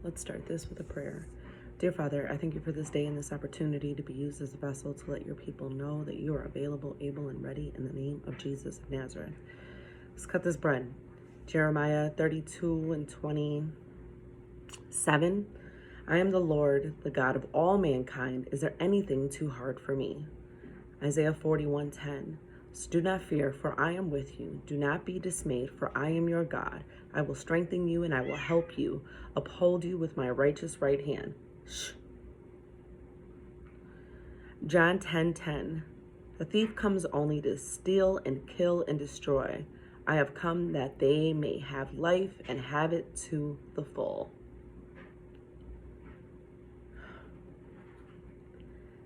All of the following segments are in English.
Let's start this with a prayer. Dear Father, I thank you for this day and this opportunity to be used as a vessel to let your people know that you are available, able, and ready in the name of Jesus of Nazareth. Let's cut this bread. Jeremiah 32 and 27. I am the Lord, the God of all mankind. Is there anything too hard for me? Isaiah 41:10. So do not fear, for I am with you. Do not be dismayed, for I am your God. I will strengthen you and I will help you, uphold you with my righteous right hand. Shh. John 10:10. The thief comes only to steal and kill and destroy. I have come that they may have life and have it to the full.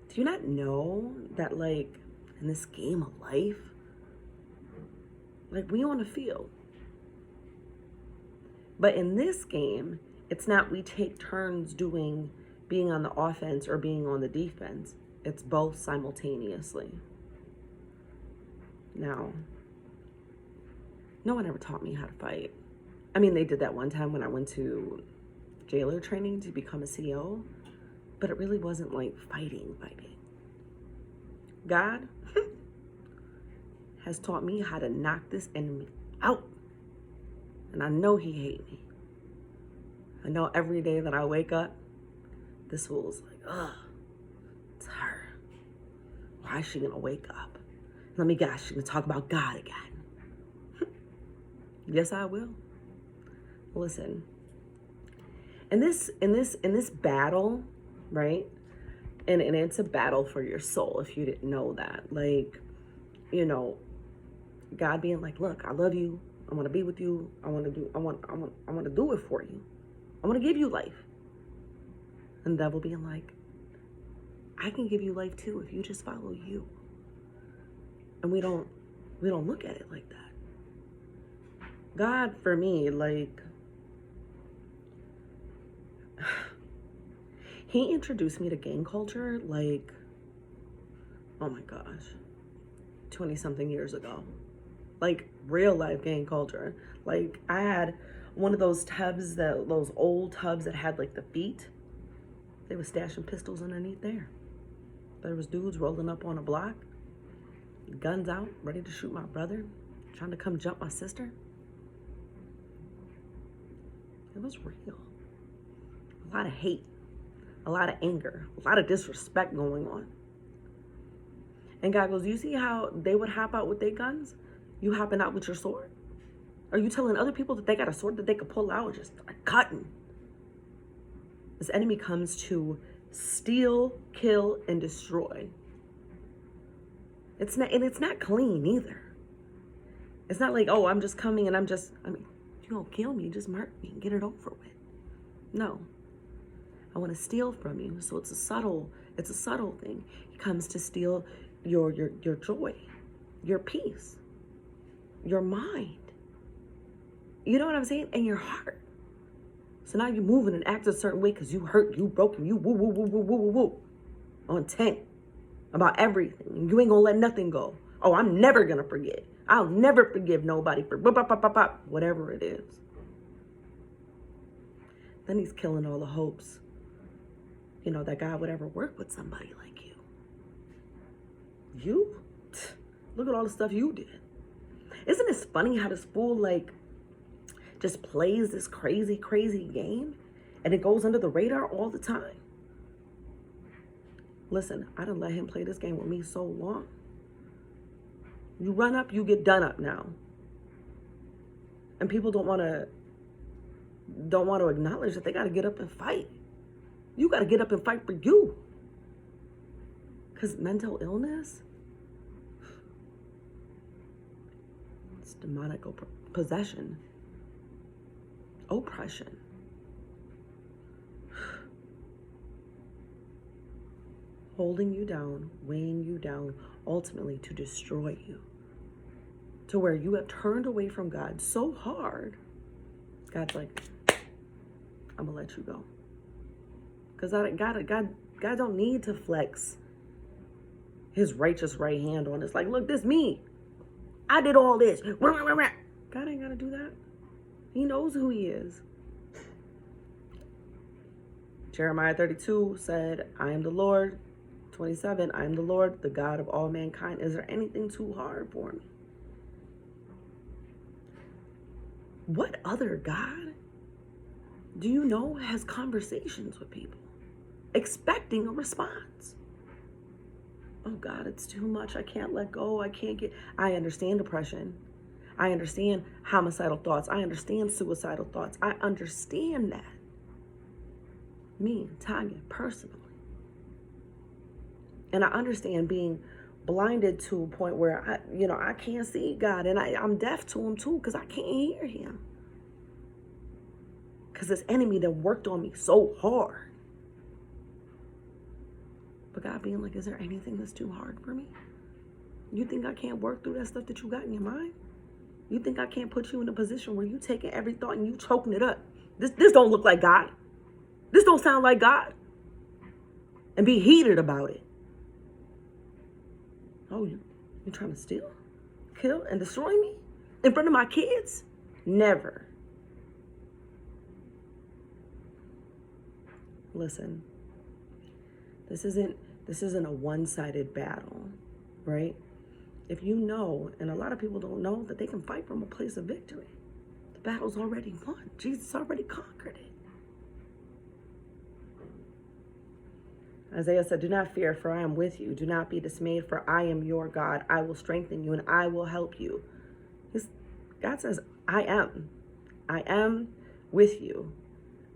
Do you not know that, in this game of life, we on the field. But in this game, it's not we take turns being on the offense or being on the defense. It's both simultaneously. Now, no one ever taught me how to fight. I mean, they did that one time when I went to jailer training to become a CO, but it really wasn't like fighting. God has taught me how to knock this enemy out. And I know he hates me. I know every day that I wake up, this fool's like, ugh, it's her. Why is she gonna wake up? Let me guess, she's gonna talk about God again. Yes, I will. Listen, in this battle, right? And it's a battle for your soul, if you didn't know that. God being like, look, I love you. I want to be with you. I want to do it for you. I want to give you life. And the devil being like, I can give you life too if you just follow you. And we don't look at it like that. God, for me, he introduced me to gang culture, oh my gosh, 20 something years ago. Real life gang culture. I had one of those tubs, those old tubs that had the feet. They were stashing pistols underneath there. There was dudes rolling up on a block, guns out, ready to shoot my brother, trying to come jump my sister. It was real. A lot of hate, a lot of anger, a lot of disrespect going on. And God goes, you see how they would hop out with their guns? You hopping out with your sword? Are you telling other people that they got a sword that they could pull out and just start cutting? This enemy comes to steal, kill, and destroy. It's not clean either. It's not like, oh, I'm just coming and you don't kill me, just mark me and get it over with. No. I want to steal from you. So it's a subtle thing. He comes to steal your joy, your peace, your mind. You know what I'm saying? And your heart. So now you're moving and acting a certain way because you hurt, you broken, you woo on 10 about everything. And you ain't gonna let nothing go. Oh, I'm never gonna forget. I'll never forgive nobody for whatever it is. Then he's killing all the hopes, that God would ever work with somebody like you. You? Look at all the stuff you did. Isn't it funny how this fool just plays this crazy game and it goes under the radar all the time? Listen, I done let him play this game with me so long. You run up, you get done up now. And people don't want to acknowledge that they got to get up and fight. You got to get up and fight for you. Because mental illness, it's demonic possession, oppression. Holding you down, weighing you down, ultimately to destroy you. To where you have turned away from God so hard, God's like, I'm going to let you go. Because God don't need to flex his righteous right hand on us. Look, this me. I did all this. God ain't got to do that. He knows who he is. Jeremiah 32 said, I am the Lord. 27, I am the Lord, the God of all mankind. Is there anything too hard for me? What other God do you know has conversations with people, expecting a response? Oh God, it's too much. I can't let go. I understand depression. I understand homicidal thoughts. I understand suicidal thoughts. I understand that. Me, Tanya, personally. And I understand being blinded to a point where I can't see God, and I'm deaf to him too, because I can't hear him. Because this enemy that worked on me so hard. But God being like, is there anything that's too hard for me? You think I can't work through that stuff that you got in your mind? You think I can't put you in a position where you taking every thought and you choking it up? This don't look like God. This don't sound like God. And be heated about it. Oh, you trying to steal, kill, and destroy me in front of my kids? Never. Listen, this isn't a one-sided battle, right? If you know, and a lot of people don't know, that they can fight from a place of victory. The battle's already won. Jesus already conquered it. Isaiah said, do not fear, for I am with you. Do not be dismayed, for I am your God. I will strengthen you and I will help you. God says, I am. I am with you.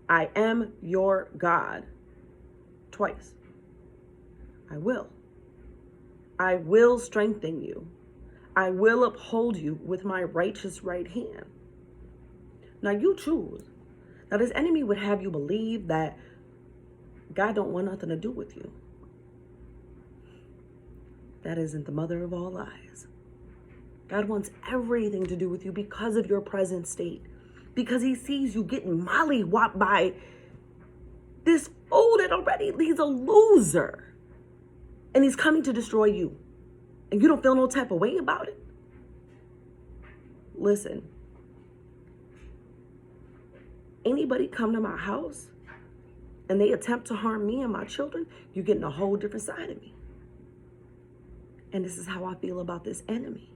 I am your God. Twice. I will. I will strengthen you. I will uphold you with my righteous right hand. Now you choose. Now this enemy would have you believe that God don't want nothing to do with you. That isn't the mother of all lies. God wants everything to do with you because of your present state. Because he sees you getting mollywopped by this fool that already, he's a loser. And he's coming to destroy you. And you don't feel no type of way about it? Listen. Anybody come to my house and they attempt to harm me and my children, you're getting a whole different side of me. And this is how I feel about this enemy.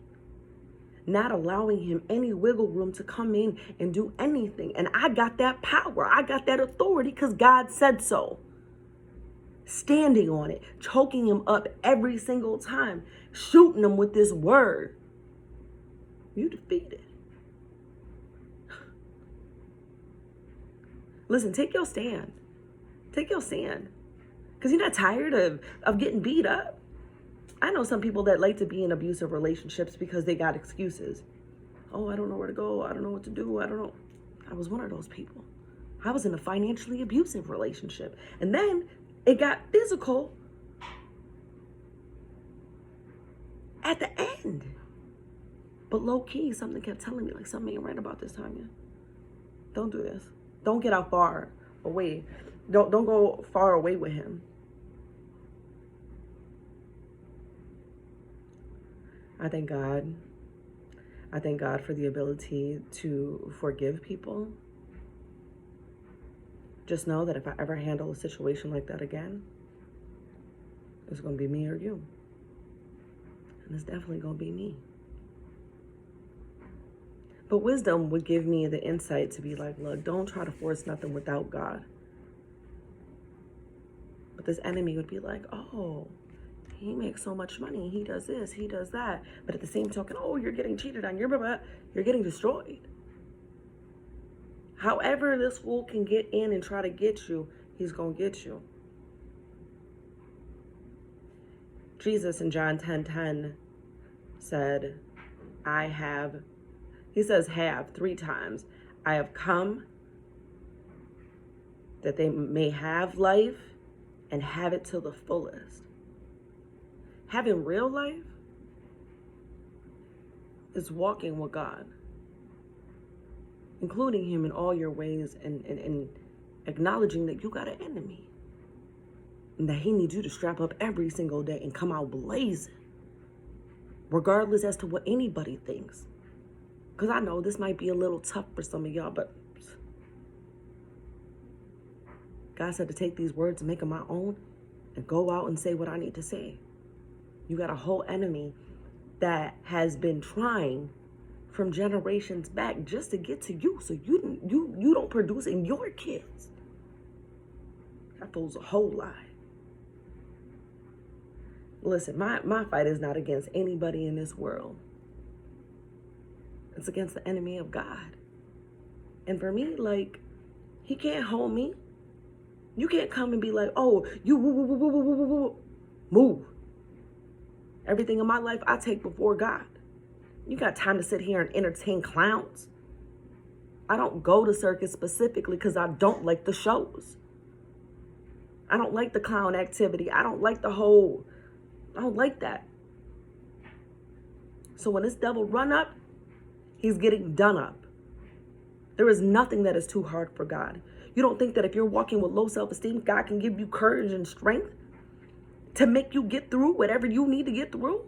Not allowing him any wiggle room to come in and do anything. And I got that power. I got that authority because God said so. Standing on it, choking him up every single time, shooting him with this word. You defeated. Listen, take your stand. Take your stand. Because you're not tired of getting beat up. I know some people that like to be in abusive relationships because they got excuses. Oh, I don't know where to go. I don't know what to do. I don't know. I was one of those people. I was in a financially abusive relationship. And then it got physical at the end. But low key, something kept telling me, like, something ain't right about this, Tanya. Don't do this. Don't get out far away. Don't go far away with him. I thank God. I thank God for the ability to forgive people. Just know that if I ever handle a situation like that again, it's going to be me or you. And it's definitely going to be me. But wisdom would give me the insight to be like, look, don't try to force nothing without God. But this enemy would be like, oh, he makes so much money. He does this, he does that. But at the same token, oh, you're getting cheated on. You're getting destroyed. However this fool can get in and try to get you, he's going to get you. Jesus in John 10:10 said, he says have 3 times. I have come that they may have life and have it to the fullest. Having real life is walking with God, including him in all your ways and acknowledging that you got an enemy and that he needs you to strap up every single day and come out blazing, regardless as to what anybody thinks. Because I know this might be a little tough for some of y'all, but God said to take these words and make them my own and go out and say what I need to say. You got a whole enemy that has been trying from generations back just to get to you, so you don't produce in your kids. That fool's a whole lie. Listen, my fight is not against anybody in this world. It's against the enemy of God. And for me, like, he can't hold me. You can't come and be like, oh, you move. Everything in my life I take before God. You got time to sit here and entertain clowns? I don't go to circus specifically because I don't like the shows. I don't like the clown activity. I don't like that. So when this devil run up, he's getting done up. There is nothing that is too hard for God. You don't think that if you're walking with low self-esteem, God can give you courage and strength to make you get through whatever you need to get through?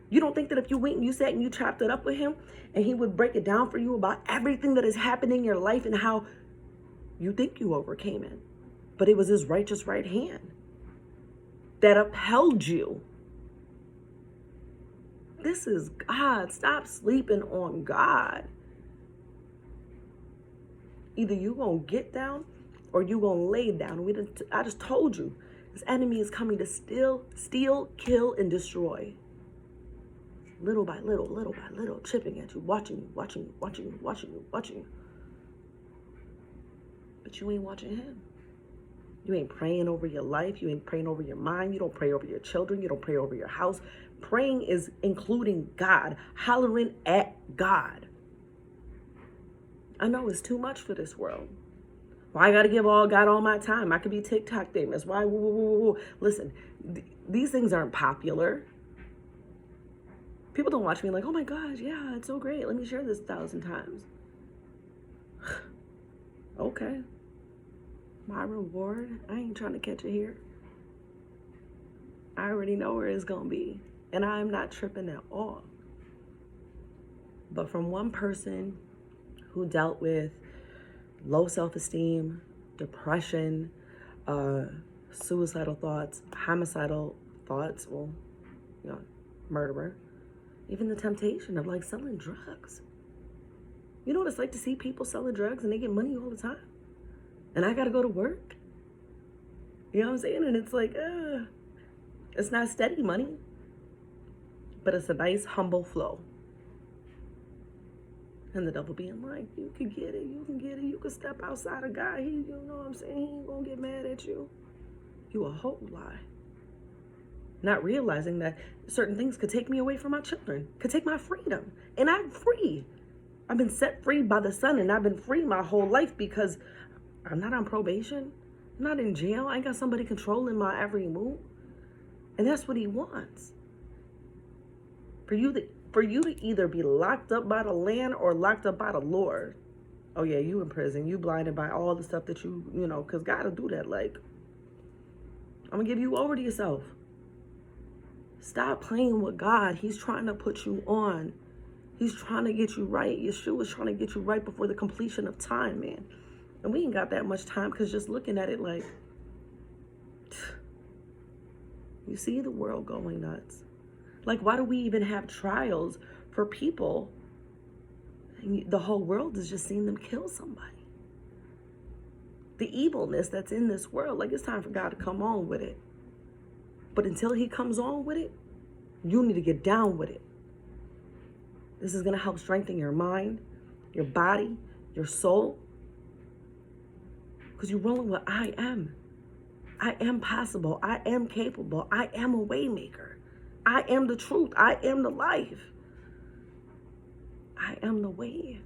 You don't think that if you went and you sat and you chopped it up with him and he would break it down for you about everything that has happened in your life and how you think you overcame it, but it was his righteous right hand that upheld you. This is God. Stop sleeping on God. Either you gonna get down or you gonna lay down. I just told you, this enemy is coming to steal, kill, and destroy. Little by little, chipping at you, watching you. But you ain't watching him. You ain't praying over your life. You ain't praying over your mind. You don't pray over your children. You don't pray over your house. Praying is including God, hollering at God. I know it's too much for this world. Why I gotta give God all my time? I could be TikTok famous. Why? Listen, these things aren't popular. People don't watch me like, oh my gosh, yeah, it's so great. Let me share this 1,000 times. Okay. My reward, I ain't trying to catch it here. I already know where it's gonna be. And I'm not tripping at all. But from one person who dealt with low self-esteem, depression, suicidal thoughts, homicidal thoughts, murderer, even the temptation of like selling drugs. You know what it's like to see people selling drugs and they get money all the time? And I gotta go to work? You know what I'm saying? And it's like, it's not steady money, but it's a nice, humble flow. And the devil being like, you can get it, you can step outside of God. You know what I'm saying? He ain't gonna get mad at you. You a whole lie. Not realizing that certain things could take me away from my children, could take my freedom. And I'm free. I've been set free by the Son, and I've been free my whole life because I'm not on probation. I'm not in jail. I ain't got somebody controlling my every move. And that's what he wants. For you to either be locked up by the land or locked up by the Lord. Oh yeah, you in prison. You blinded by all the stuff that you know, because God will do that. Like, I'm going to give you over to yourself. Stop playing with God. He's trying to put you on. He's trying to get you right. Yeshua is trying to get you right before the completion of time, man. And we ain't got that much time because just looking at it like, you see the world going nuts. Like, why do we even have trials for people? And the whole world is just seeing them kill somebody. The evilness that's in this world, like, it's time for God to come on with it. But until he comes on with it, you need to get down with it. This is going to help strengthen your mind, your body, your soul. Because you're rolling with I am. I am possible. I am capable. I am a way maker. I am the truth. I am the life. I am the way.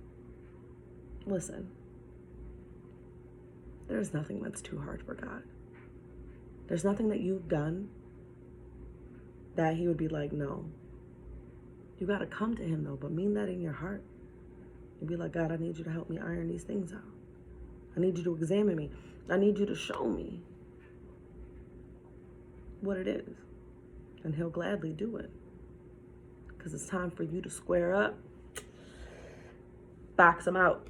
Listen, there's nothing that's too hard for God. There's nothing that you've done that he would be like, no. You got to come to him, though, but mean that in your heart. You'd be like, God, I need you to help me iron these things out. I need you to examine me. I need you to show me what it is. And he'll gladly do it. Because it's time for you to square up, box them out.